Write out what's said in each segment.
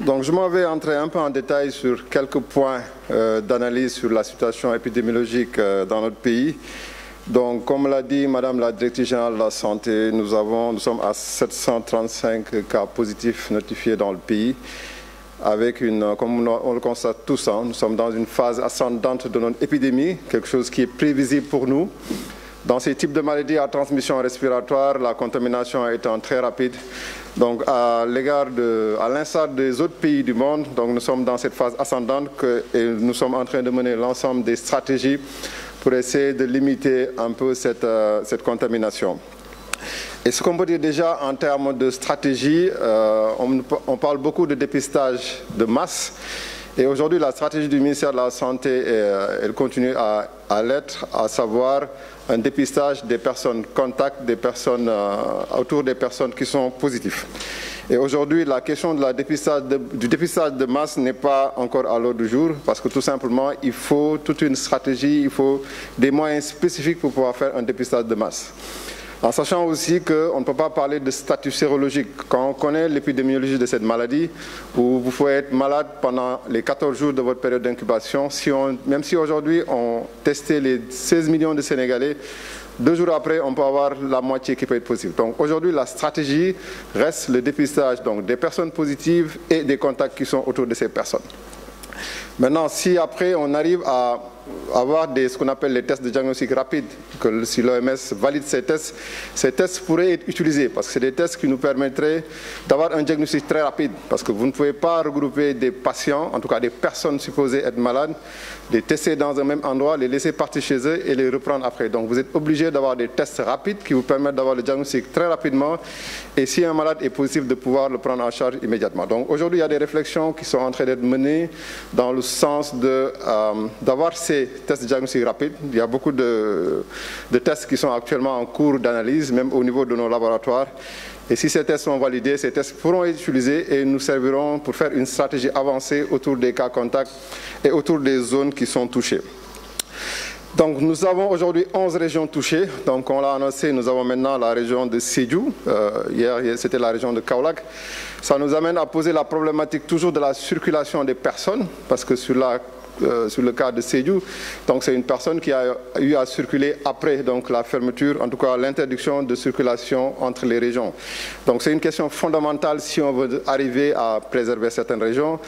Donc je m'en vais entrer un peu en détail sur quelques points d'analyse sur la situation épidémiologique dans notre pays. Donc comme l'a dit Madame la Directrice Générale de la Santé, nous sommes à 735 cas positifs notifiés dans le pays. Avec comme on le constate tous, nous sommes dans une phase ascendante de notre épidémie, quelque chose qui est prévisible pour nous. Dans ces types de maladies à transmission respiratoire, la contamination étant très rapide. Donc, à l'instar des autres pays du monde, donc nous sommes dans cette phase ascendante et nous sommes en train de mener l'ensemble des stratégies pour essayer de limiter un peu cette contamination. Et ce qu'on peut dire déjà en termes de stratégie, on parle beaucoup de dépistage de masse. Et aujourd'hui, la stratégie du ministère de la Santé, elle continue à l'être, à savoir un dépistage des personnes contacts, autour des personnes qui sont positives. Et aujourd'hui, la question du dépistage de masse n'est pas encore à l'ordre du jour parce que tout simplement, il faut toute une stratégie, il faut des moyens spécifiques pour pouvoir faire un dépistage de masse. En sachant aussi qu'on ne peut pas parler de statut sérologique. Quand on connaît l'épidémiologie de cette maladie, où vous pouvez être malade pendant les 14 jours de votre période d'incubation, même si aujourd'hui on testait les 16 millions de Sénégalais, 2 jours après, on peut avoir la moitié qui peut être positive. Donc aujourd'hui, la stratégie reste le dépistage donc, des personnes positives et des contacts qui sont autour de ces personnes. Maintenant, si après on arrive à avoir ce qu'on appelle les tests de diagnostic rapide, que si l'OMS valide ces tests pourraient être utilisés parce que c'est des tests qui nous permettraient d'avoir un diagnostic très rapide parce que vous ne pouvez pas regrouper des patients, en tout cas des personnes supposées être malades, les tester dans un même endroit, les laisser partir chez eux et les reprendre après. Donc vous êtes obligé d'avoir des tests rapides qui vous permettent d'avoir le diagnostic très rapidement et si un malade est positif de pouvoir le prendre en charge immédiatement. Donc aujourd'hui il y a des réflexions qui sont en train d'être menées dans le sens d'avoir ces tests de diagnostic rapide. Il y a beaucoup de tests qui sont actuellement en cours d'analyse, même au niveau de nos laboratoires. Et si ces tests sont validés, ces tests pourront être utilisés et nous serviront pour faire une stratégie avancée autour des cas contacts et autour des zones qui sont touchées. Donc nous avons aujourd'hui 11 régions touchées. Donc on l'a annoncé, nous avons maintenant la région de Sédhiou. Hier c'était la région de Kaolack. Ça nous amène à poser la problématique toujours de la circulation des personnes, parce que sur le cas de Sédhiou, donc c'est une personne qui a eu à circuler après donc la fermeture, en tout cas l'interdiction de circulation entre les régions. Donc c'est une question fondamentale si on veut arriver à préserver certaines régions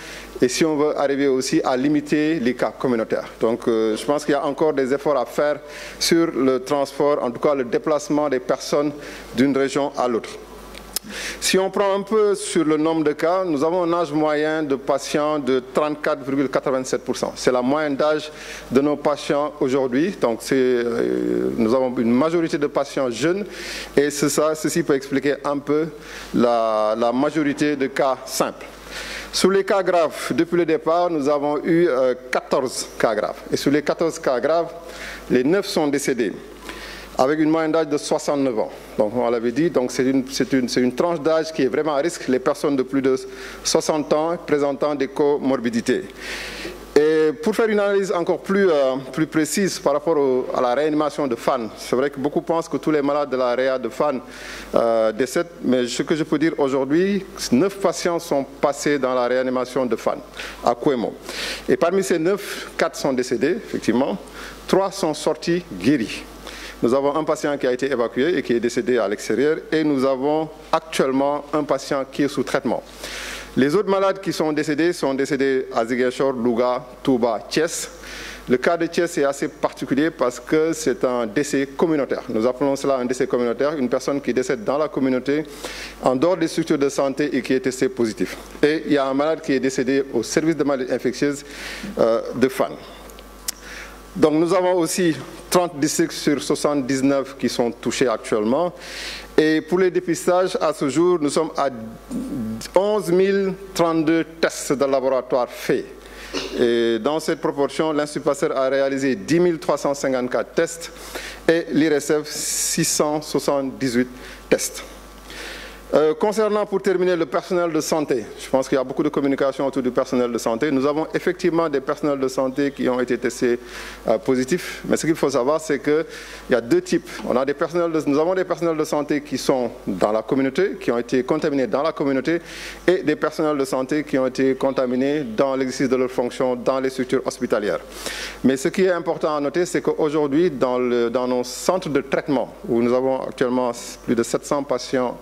et si on veut arriver aussi à limiter les cas communautaires. Donc je pense qu'il y a encore des efforts à faire sur le transport, en tout cas le déplacement des personnes d'une région à l'autre. Si on prend un peu sur le nombre de cas, nous avons un âge moyen de patients de 34,87%. C'est la moyenne d'âge de nos patients aujourd'hui. Donc nous avons une majorité de patients jeunes et ceci peut expliquer un peu la majorité de cas simples. Sur les cas graves, depuis le départ, nous avons eu 14 cas graves. Et sur les 14 cas graves, les 9 sont décédés, avec une moyenne d'âge de 69 ans. Donc on l'avait dit, donc c'est une tranche d'âge qui est vraiment à risque, les personnes de plus de 60 ans présentant des comorbidités. Et pour faire une analyse encore plus précise par rapport à la réanimation de Fann, c'est vrai que beaucoup pensent que tous les malades de la réa de Fann décèdent, mais ce que je peux dire aujourd'hui, 9 patients sont passés dans la réanimation de Fann, à Kouemo. Et parmi ces 9, 4 sont décédés, effectivement, 3 sont sortis guéris. Nous avons un patient qui a été évacué et qui est décédé à l'extérieur et nous avons actuellement un patient qui est sous traitement. Les autres malades qui sont décédés à Ziguinchor, Louga, Touba, Thiès. Le cas de Thiès est assez particulier parce que c'est un décès communautaire. Nous appelons cela un décès communautaire, une personne qui décède dans la communauté, en dehors des structures de santé et qui est testé positif. Et il y a un malade qui est décédé au service de maladies infectieuses de Fann. Donc nous avons aussi 30 districts sur 79 qui sont touchés actuellement. Et pour les dépistages, à ce jour, nous sommes à 11 032 tests de laboratoire faits. Et dans cette proportion, l'Institut Pasteur a réalisé 10 354 tests et l'IRSF 678 tests. Concernant, pour terminer, le personnel de santé, je pense qu'il y a beaucoup de communication autour du personnel de santé. Nous avons effectivement des personnels de santé qui ont été testés positifs, mais ce qu'il faut savoir, c'est qu'il y a deux types. Nous avons des personnels de santé qui sont dans la communauté, qui ont été contaminés dans la communauté, et des personnels de santé qui ont été contaminés dans l'exercice de leurs fonctions dans les structures hospitalières. Mais ce qui est important à noter, c'est qu'aujourd'hui, dans nos centres de traitement, où nous avons actuellement plus de 700 patients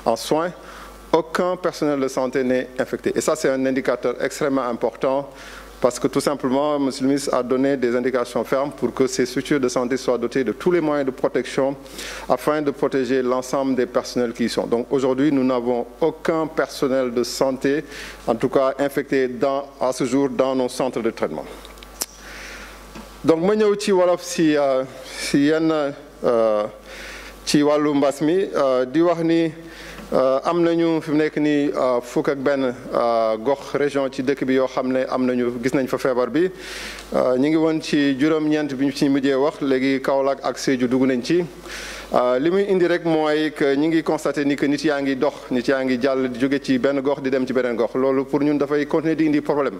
en soins, aucun personnel de santé n'est infecté. Et ça, c'est un indicateur extrêmement important parce que tout simplement, M. le ministre a donné des indications fermes pour que ces structures de santé soient dotées de tous les moyens de protection afin de protéger l'ensemble des personnels qui y sont. Donc aujourd'hui, nous n'avons aucun personnel de santé, en tout cas infecté à ce jour dans nos centres de traitement. Donc ma ñëw ci wolof si yenn ci wàllu mbas mi di wax ni am nañu fi mu nekk nii fukk ak benn gox région ci dëkk bi yoo xam ne am nañu gis nañ fa feebar bi ñu ngi woon ci juróom-ñeent bi ñu ci mujjee wax léegi Kaolack ak Sédhiou dugg nañ ci li muy indi rek mooy que ñi ngi constaté ni que nit yaa ngi dox nit yaa ngi jàll di jóge ci benn gox di dem ci beneen gox loolu pour ñun dafay continuer di indi problème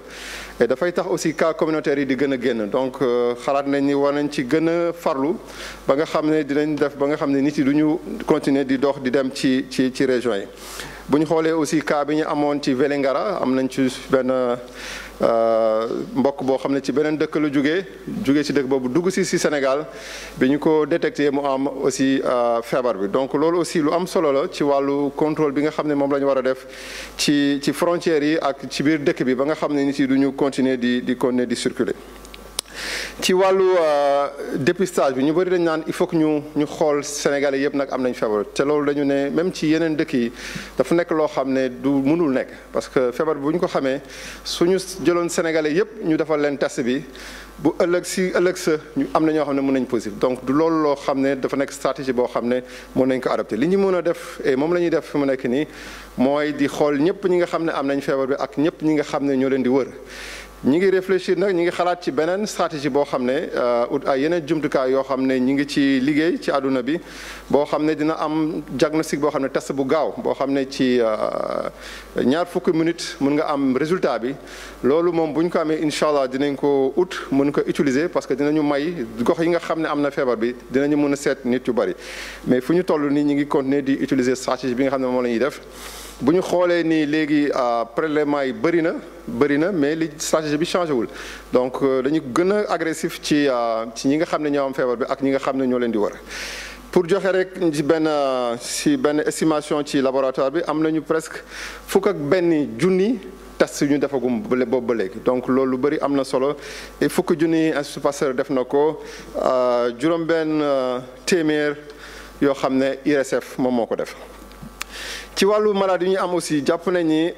et dafay tax aussi cas communautaire yi di gën a génn donc xalaat nañ ni war nañ ci gën a farlu ba nga xam ne dinañ def ba nga xam ne nit yi du ñu continuer di dox di dem ci région yi bu ñu xoolee aussi cas bi ñu amoon ci Vélingara am nañ ci benn mbokk boo xam ne ci beneen dëkk la jógee ci dëkk boobu dugg si Sénégal bi ñu ko détecté mu am aussi feebar bi donc loolu aussi lu am solo la ci wàllu contrôle bi nga xam ne moom la ñu war a def ci frontières yi ak ci biir dëkk bi ba nga xam ne nit yi du ñu continuer di continuer di circuler ci wàllu dépistage bi ñu bëri dañ naan il faut que ñu xool Sénégalais yëpp nag am nañ feebar te loolu dañu ne même ci yeneen dëkk yi dafa nekk loo xam ne du mënul nekk parce que feebar bi bu ñu ko xamee suñu jëloon Sénégalais yëpp ñu defal leen test bi bu ëllëg sa ñu am na ñoo xam ne mën nañ positif donc du loolu loo xam ne dafa nekk stratégie boo xam ne mën nañ ko adopté li ñu mën a def et moom la ñuy def fi mu nekk nii mooy di xool ñëpp ñi nga xam ne am nañ feebar bi ak ñëpp ñi nga xam ne ñoo leen di wër ñi ngi réfléchir nag ñi ngi xalaat ci beneen stratégie boo xam ne ut ay yeneen jumtukaay yoo xam ne ñi ngi ci liggéey ci àdduna bi boo xam ne dina am diagnostic boo xam ne test bu gaaw boo xam ne ci ñaar fukki minutes mun nga am résultat bi loolu moom bu ñu ko amee incha allah dinañ ko ut mën ko utiliser parce que dinañu may gox yi nga xam ne am na feebar bi dinañu mën a seet nit yu bari mais fu ñu toll nii ñi ngi continuer di utiliser stratégie bi nga xam ne moom la ñuy def bu ñu xoolee ni léegi prélèvement yi bëri na mais li stratégie bi changé wul donc dañu gën a agressif ci ñi nga xam ne ñoo am feebar bi ak ñi nga xam ne ñoo leen di war pour joxe rek ci benn estimation ci laboratoire bi am nañu presque fukk ak benn junni test ñu defagum boobu ba léegi donc loolu lu bëri am na solo et fukk junni Institut Pasteur def na ko juróom-benn téeméer yoo xam ne IRSF moom moo ko def. ci wàllu maladie yi ñu am aussi jàpp nañ ni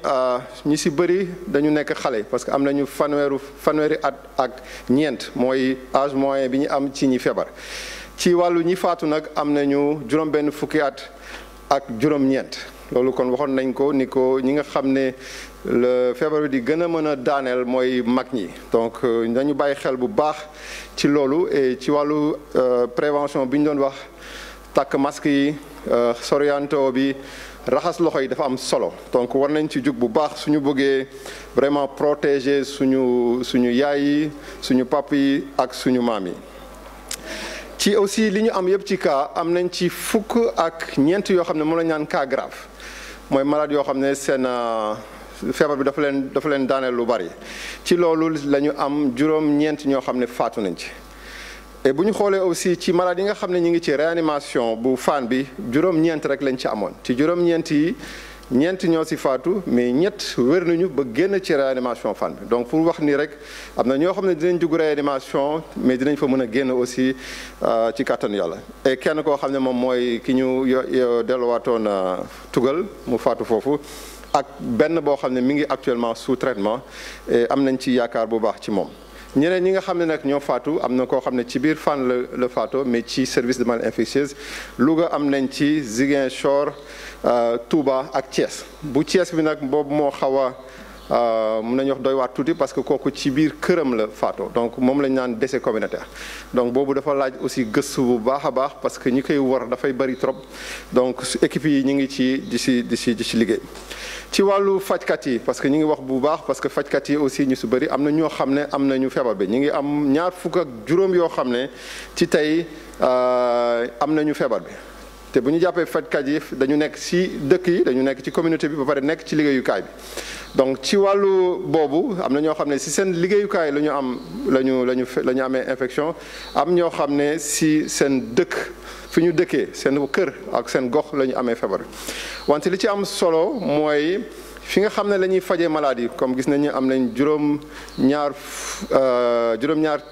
ñi si bëri dañu nekk xale parce que am nañu fanweeri at ak ñeent mooy âge moyen bi ñu am ci ñi feebar ci wàllu ñi faatu nag am nañu juróom-benn fukki at ak juróom-ñeent loolu kon waxoon nañ ko ni ko ñi nga xam ne le feebar bi di gën a mën a daaneel mooy mag ñi donc dañu bàyyi xel bu baax ci loolu et ci wàllu prévention bi ñu doon wax takk masque yi sorianto bi raxas loxo yi dafa am solo donc war nañ ci jug bu baax suñu bëggee vraiment protéger suñu yaay yi suñu pap yi ak suñu maam yi ci aussi li ñu am yëpp ci cas am nañ ci fukk ak ñeent yoo xam ne moom la ñu naan cas grave mooy malade yoo xam ne seen feebar bi dafa leen daaneel lu bari ci loolu la ñu am juróom-ñeent ñoo xam ne faatu nañ ci et bu ñu xoolee aussi ci malade yi nga xam ne ñu ngi ci réanimation bu Fann bi juróom-ñeent rek lañ ci amoon ci juróom-ñeent yi ñeent ñoo si faatu mais ñett wér nañu ba génn ci réanimation Fann bi donc pour wax ni rek am na ñoo xam ne dinañ dugg réanimation mais dinañ fa mën a génn aussi ci kàttanu yàlla et kenn koo xam ne moom mooy ki ñu delluwaatoon tugal mu faatu foofu ak benn boo xam ne mi ngi actuellement sous traitement et am nañ ci yaakaar bu baax ci moom. ñeneen ñi nga xam ne nag ñoo faatu am na koo xam ne ci biir Fann la faatoo mais ci service de maladies infectieuses Louga am nañ ci Ziguinchor Touba ak Thiès bu Thiès bi nag boobu moo xaw a mun nañu wax doy waar tuuti parce que kooku ci biir këram la faatoo donc moom lañ naan décès communautaire donc boobu dafa laaj aussi gëstu bu baax a baax parce que ñi koy wër dafay bari trop donc équipe yi ñu ngi ci di ci liggéey. ci wàllu fajkat yi parce que ñu ngi wax bu baax parce que fajkat yi aussi ñu su bëri am na ñoo xam ne am nañu feebar bi ñu ngi am ñaar fukk ak juróom yoo xam ne ci tey am nañu feebar bi. te bu ñu jàppee fajkat yi dañu nekk ci dëkk yi dañu nekk ci communauté bi ba pare nekk ci liggéeyukaay bi donc ci wàllu boobu am na ñoo xam ne ci seen liggéeyukaay la ñu amee infection am ñoo xam ne ci seen dëkk fi ñu dëkkee seen kër ak seen gox la ñu amee feebar wante li ci am solo mooy fi nga xam ne la ñuy fajee maladie comme gis nañu am nañ juróom-ñaar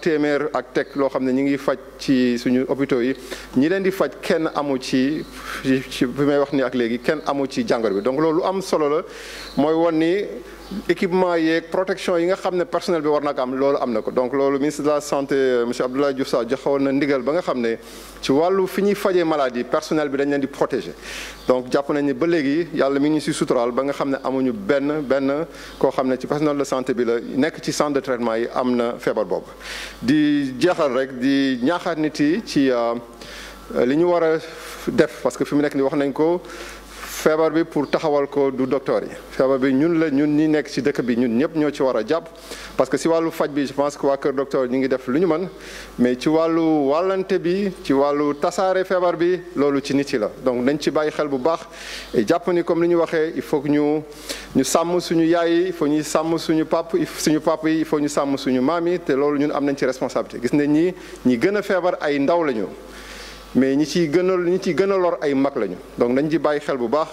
téeméer ak teg loo xam ne ñu ngi faj ci suñu hôpitaux yi ñi leen di faj kenn amu ci fi may wax ni ak léegi kenn amu ci jàngoro bi donc loolu am solo la mooy won ni équipement yeeg protection yi nga xam ne personnel bi war na ko am loolu am na ko donc loolu ministre de la santé monsieur Abdoulaye Diouf Sarr joxewoon na ndigal ba nga xam ne ci wàllu fi ñuy fajee maladie personnel bi dañ leen di protéger donc jàpp nañ ne ba léegi yàlla mi ngi si suturaal ba nga xam ne amuñu benn koo xam ne ci personnel de santé bi la nekk ci centre de traitement yi am na feebar boobu. di jeexal rek di ñaaxaat nit yi ci li ñu war a def parce que fi mu nekk ni wax nañ ko. feebar bi pour taxawal ko du docteur yi feebar bi ñun ñi nekk ci dëkk bi ñun ñëpp ñoo ci war a jàpp parce que ci wàllu faj bi je pense que waa kër docteur ñi ngi def lu ñu mën mais ci wàllu wàllante bi ci wàllu tasaare feebar bi loolu ci nit yi la donc nañ ci bàyyi xel bu baax et jàpp ni comme li ñu waxee il faut que ñu sàmm suñu yaay yi il faut ñu sàmm suñu pap yi il faut ñu sàmm suñu maam yi te loolu ñun am nañ ci responsabilité gis nañ ñi gën a feebar ay ndaw lañu mais ñi ciy gën a lor ay mag lañu donc nañ ci bàyyi xel bu baax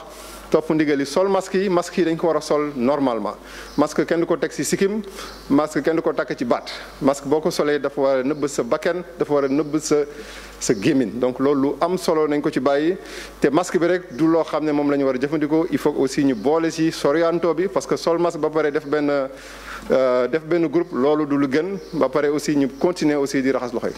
topp ndigal yi sol masque yi dañ ko war a sol normalement masque kenn du ko teg ci sikkim masque kenn du ko takk ci baat masque boo ko solee dafa war a nëbb sa bakken dafa war a nëbb sa gémmiñ donc loolu lu am solo nañ ko ci bàyyi te masque bi rek du loo xam ne moom la ñu war a jëfandikoo il faut aussi ñu boole ci sorianto bi parce que sol masque ba pare def benn groupe loolu du lu gën ba pare aussi ñu continuer aussi di raxas loxo yi